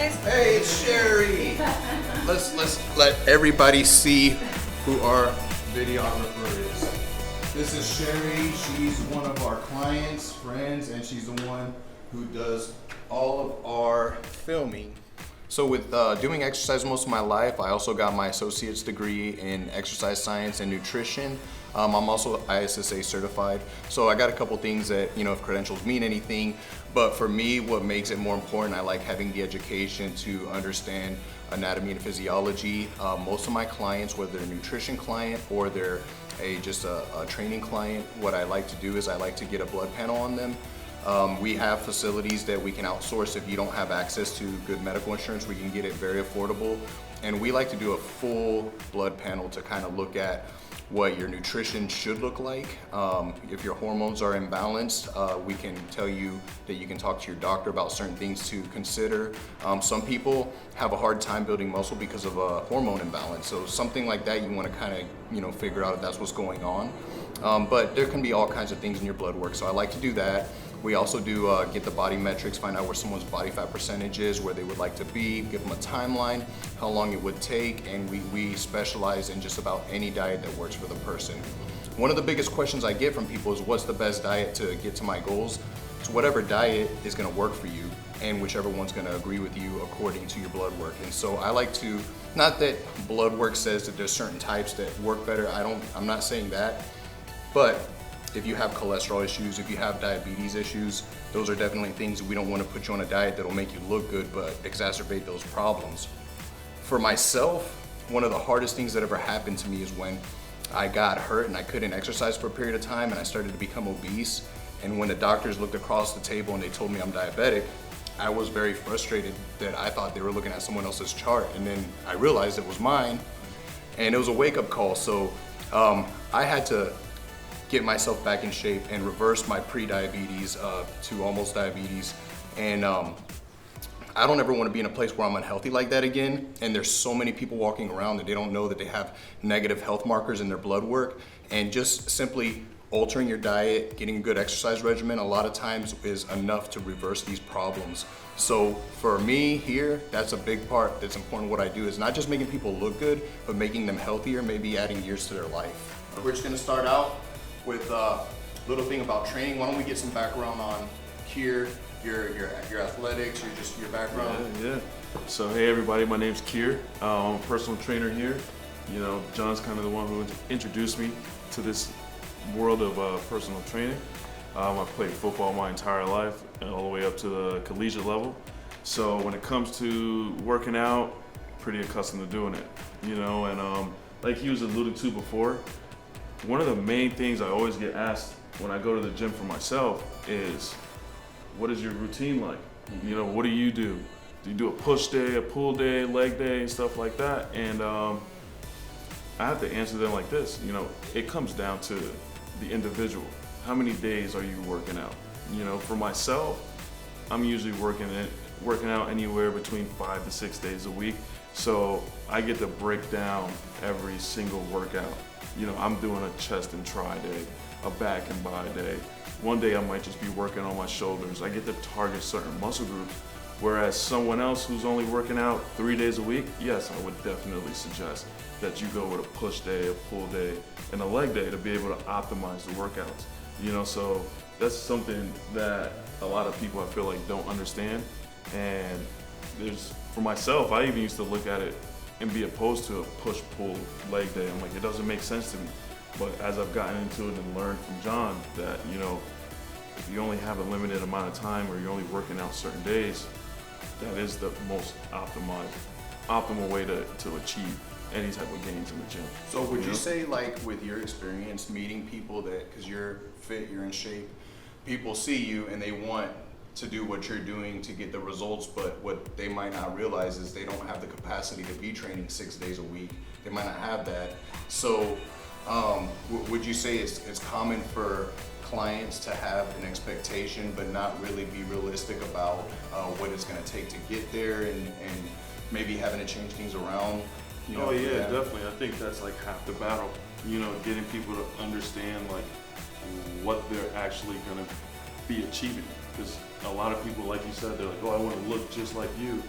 guys. Hey, it's Sherry. Let's let everybody see who our videographer is. This is Sherry. She's one of our clients, friends, and she's the one who does all of our filming. So with doing exercise most of my life, I also got my associate's degree in exercise science and nutrition. I'm also ISSA certified. So I got a couple things that, if credentials mean anything, but for me, what makes it more important, I like having the education to understand anatomy and physiology. Most of my clients, whether they're a nutrition client or they're just a training client, what I like to do is I like to get a blood panel on them. We have facilities that we can outsource. If you don't have access to good medical insurance, we can get it very affordable. And we like to do a full blood panel to kind of look at what your nutrition should look like. If your hormones are imbalanced, we can tell you that you can talk to your doctor about certain things to consider. Some people have a hard time building muscle because of a hormone imbalance. So something like that, you want to kind of, figure out if that's what's going on. But there can be all kinds of things in your blood work. So I like to do that. We also do get the body metrics, find out where someone's body fat percentage is, where they would like to be, give them a timeline, how long it would take, and we specialize in just about any diet that works for the person. One of the biggest questions I get from people is what's the best diet to get to my goals? So whatever diet is gonna work for you and whichever one's gonna agree with you according to your blood work. And so I like to, not that blood work says that there's certain types that work better, I'm not saying that, but if you have cholesterol issues, if you have diabetes issues, those are definitely things we don't want to put you on a diet that'll make you look good but exacerbate those problems. For myself, one of the hardest things that ever happened to me is when I got hurt and I couldn't exercise for a period of time and I started to become obese. And when the doctors looked across the table and they told me I'm diabetic, I was very frustrated that I thought they were looking at someone else's chart, and then I realized it was mine, and it was a wake-up call. So I had to get myself back in shape and reverse my pre-diabetes to almost diabetes. And I don't ever want to be in a place where I'm unhealthy like that again. And there's so many people walking around that they don't know that they have negative health markers in their blood work. And just simply altering your diet, getting a good exercise regimen, a lot of times is enough to reverse these problems. So for me here, that's a big part that's important. What I do is not just making people look good, but making them healthier, maybe adding years to their life. We're just gonna start out with a little thing about training. Why don't we get some background on Kier, your athletics, your background? Yeah. So hey everybody, my name's Kier. I'm a personal trainer here. John's kind of the one who introduced me to this world of personal training. I played football my entire life, all the way up to the collegiate level. So when it comes to working out, pretty accustomed to doing it. And like he was alluding to before, one of the main things I always get asked when I go to the gym for myself is, what is your routine like? What do you do? Do you do a push day, a pull day, leg day, and stuff like that? And I have to answer them like this. It comes down to the individual. How many days are you working out? For myself, I'm usually working out anywhere between 5 to 6 days a week. So I get to break down every single workout. I'm doing a chest and tri day, a back and bi day. One day I might just be working on my shoulders. I get to target certain muscle groups. Whereas someone else who's only working out 3 days a week, yes, I would definitely suggest that you go with a push day, a pull day, and a leg day to be able to optimize the workouts. So that's something that a lot of people I feel like don't understand. And for myself, I even used to look at it and be opposed to a push-pull leg day. I'm like, it doesn't make sense to me. But as I've gotten into it and learned from John that, if you only have a limited amount of time or you're only working out certain days, that is the most optimal way to achieve any type of gains in the gym. So would you say, like, with your experience meeting people that, because you're fit, you're in shape, people see you and they want to do what you're doing to get the results, but what they might not realize is they don't have the capacity to be training 6 days a week. They might not have that. So would you say it's common for clients to have an expectation but not really be realistic about what it's going to take to get there, and maybe having to change things around? Oh yeah, definitely. I think that's like half the battle. Getting people to understand like what they're actually going to be achieving. because a lot of people, like you said, they're like, oh, I want to look just like you.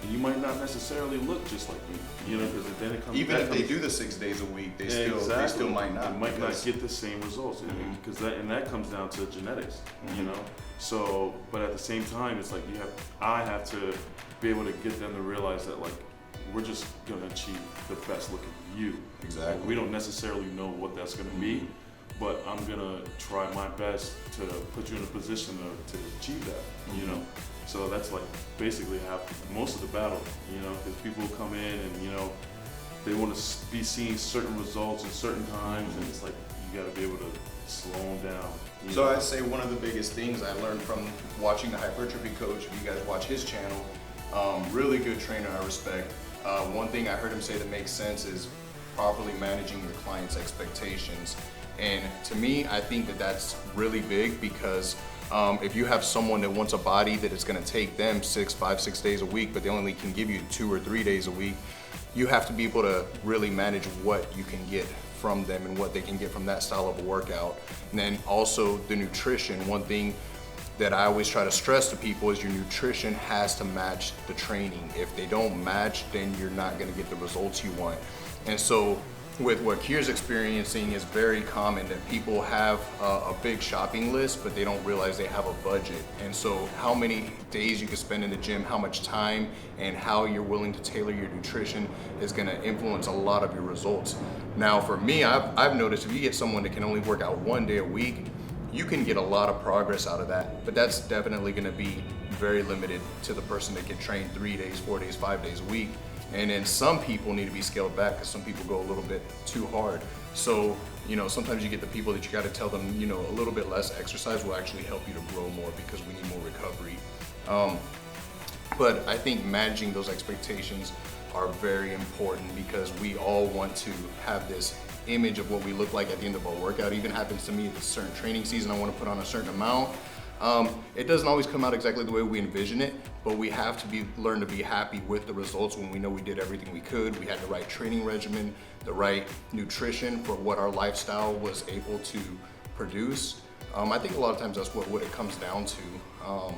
And you might not necessarily look just like me, you know, because then it comes. Even if they do the 6 days a week, they still might not. They might not get the same results, because that comes down to genetics, you know. So, but at the same time, it's like I have to be able to get them to realize that, like, we're just gonna achieve the best looking you. Exactly. We don't necessarily know what that's gonna be, but I'm gonna try my best to put you in a position to achieve that, you know. So that's like basically most of the battle, you know, because people come in and, you know, they want to be seeing certain results at certain times, and it's like you got to be able to slow them down. So I'd say one of the biggest things I learned from watching the hypertrophy coach, if you guys watch his channel, really good trainer, I respect. One thing I heard him say that makes sense is properly managing your client's expectations. And to me, I think that that's really big, because if you have someone that wants a body that is going to take them 5, 6 days a week, but they only can give you 2 or 3 days a week, you have to be able to really manage what you can get from them and what they can get from that style of a workout. And then also the nutrition. One thing that I always try to stress to people is your nutrition has to match the training. If they don't match, then you're not going to get the results you want. And so with what Kier's experiencing, is very common that people have a big shopping list, but they don't realize they have a budget. And so how many days you can spend in the gym, how much time, and how you're willing to tailor your nutrition is gonna influence a lot of your results. Now for me, I've noticed if you get someone that can only work out 1 day a week, you can get a lot of progress out of that, but that's definitely gonna be very limited to the person that can train 3 days, 4 days, 5 days a week. And then some people need to be scaled back, because some people go a little bit too hard. So, you know, sometimes you get the people that you got to tell them, you know, a little bit less exercise will actually help you to grow more, because we need more recovery. But I think managing those expectations are very important, because we all want to have this image of what we look like at the end of our workout. It even happens to me at a certain training season, I want to put on a certain amount. It doesn't always come out exactly the way we envision it, but we have to learn to be happy with the results when we know we did everything we could. We had the right training regimen, the right nutrition for what our lifestyle was able to produce. I think a lot of times that's what it comes down to.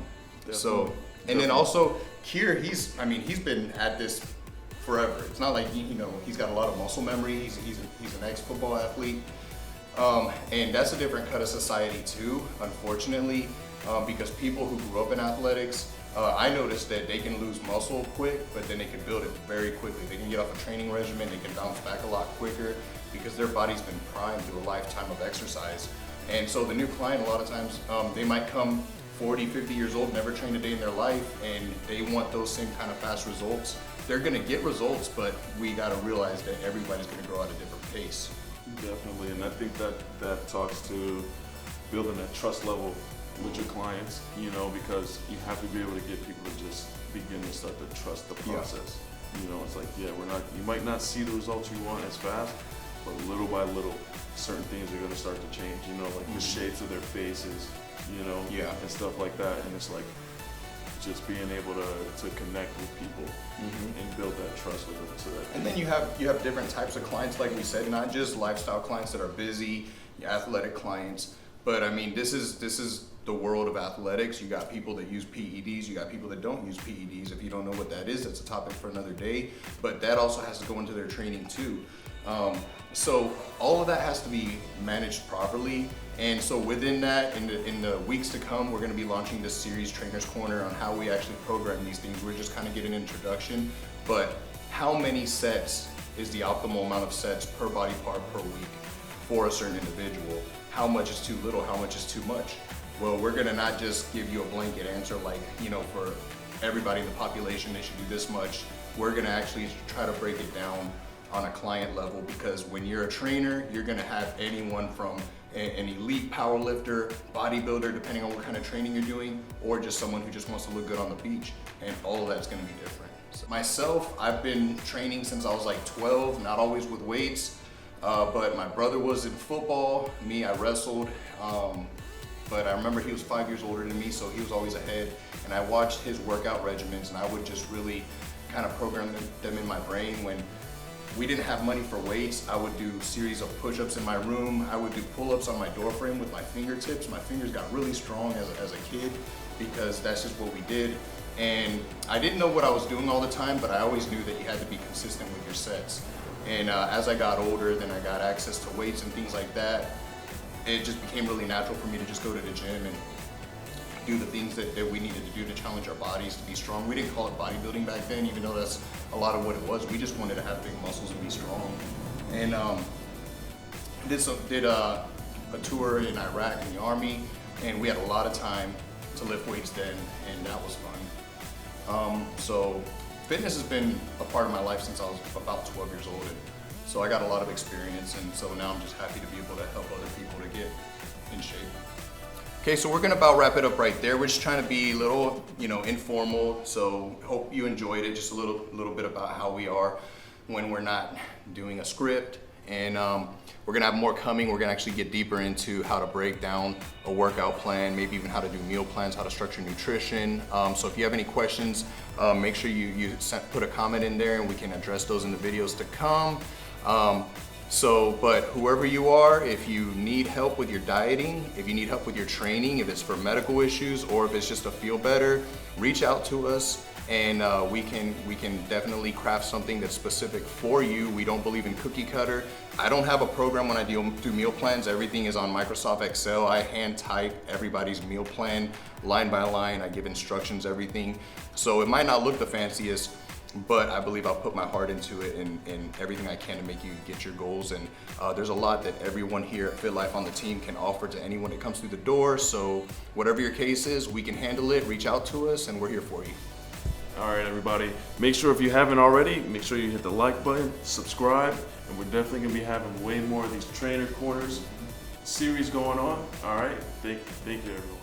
And then also Kier, he's been at this forever. It's not like he's got a lot of muscle memory. He's an ex-football athlete. And that's a different cut of society too, unfortunately, because people who grew up in athletics, I noticed that they can lose muscle quick, but then they can build it very quickly. They can get off a training regimen, they can bounce back a lot quicker, because their body's been primed through a lifetime of exercise. And so the new client, a lot of times, they might come 40, 50 years old, never trained a day in their life, and they want those same kind of fast results. They're gonna get results, but we gotta realize that everybody's gonna grow at a different pace. Definitely, and I think that talks to building that trust level with your clients, you know, because you have to be able to get people to just begin to start to trust the process. You know, it's like, you might not see the results you want as fast, but little by little, certain things are gonna start to change, you know, like the shapes of their faces, you know, and stuff like that. And it's like just being able to connect with people and build that trust with them. So that and then you have different types of clients, like we said, not just lifestyle clients that are busy, athletic clients, but I mean, this is the world of athletics. You got people that use PEDs, you got people that don't use PEDs. If you don't know what that is, that's a topic for another day, but that also has to go into their training too. So all of that has to be managed properly. And so within that, in the weeks to come, we're gonna be launching this series, Trainer's Corner, on how we actually program these things. We're just kind of getting an introduction, but how many sets is the optimal amount of sets per body part per week for a certain individual? How much is too little, how much is too much? Well, we're gonna not just give you a blanket answer like, for everybody in the population, they should do this much. We're gonna actually try to break it down on a client level, because when you're a trainer, you're gonna have anyone from an elite powerlifter, bodybuilder, depending on what kind of training you're doing, or just someone who just wants to look good on the beach, and all of that's gonna be different. So myself, I've been training since I was like 12, not always with weights, but my brother was in football, me, I wrestled, but I remember he was 5 years older than me, so he was always ahead, and I watched his workout regimens, and I would just really kind of program them in my brain. When we didn't have money for weights, I would do a series of push-ups in my room. I would do pull-ups on my door frame with my fingertips. My fingers got really strong as a kid, because that's just what we did. And I didn't know what I was doing all the time, but I always knew that you had to be consistent with your sets. And as I got older, then I got access to weights and things like that. It just became really natural for me to just go to the gym and do the things that we needed to do to challenge our bodies to be strong. We didn't call it bodybuilding back then, even though that's a lot of what it was. We just wanted to have big muscles and be strong. And did a tour in Iraq in the Army, and we had a lot of time to lift weights then, and that was fun. So fitness has been a part of my life since I was about 12 years old, and so I got a lot of experience, and so now I'm just happy to be able to help other people to get in shape. Okay, so we're gonna about wrap it up right there. We're just trying to be a little, informal, so hope you enjoyed it. Just a little bit about how we are when we're not doing a script, and we're gonna have more coming. We're gonna actually get deeper into how to break down a workout plan, maybe even how to do meal plans, how to structure nutrition. So if you have any questions, make sure you put a comment in there and we can address those in the videos to come. But whoever you are, if you need help with your dieting, if you need help with your training, if it's for medical issues or if it's just to feel better, reach out to us, and we can definitely craft something that's specific for you. We don't believe in cookie cutter. I don't have a program when I do meal plans. Everything is on Microsoft Excel. I hand type everybody's meal plan line by line. I give instructions, everything. So it might not look the fanciest, but I believe I'll put my heart into it and everything I can to make you get your goals. And there's a lot that everyone here at Fit Life on the team can offer to anyone that comes through the door. So whatever your case is, we can handle it. Reach out to us and we're here for you. All right, everybody. Make sure if you haven't already, make sure you hit the like button, subscribe, and we're definitely gonna be having way more of these trainer corners series going on. All right, thank you, everyone.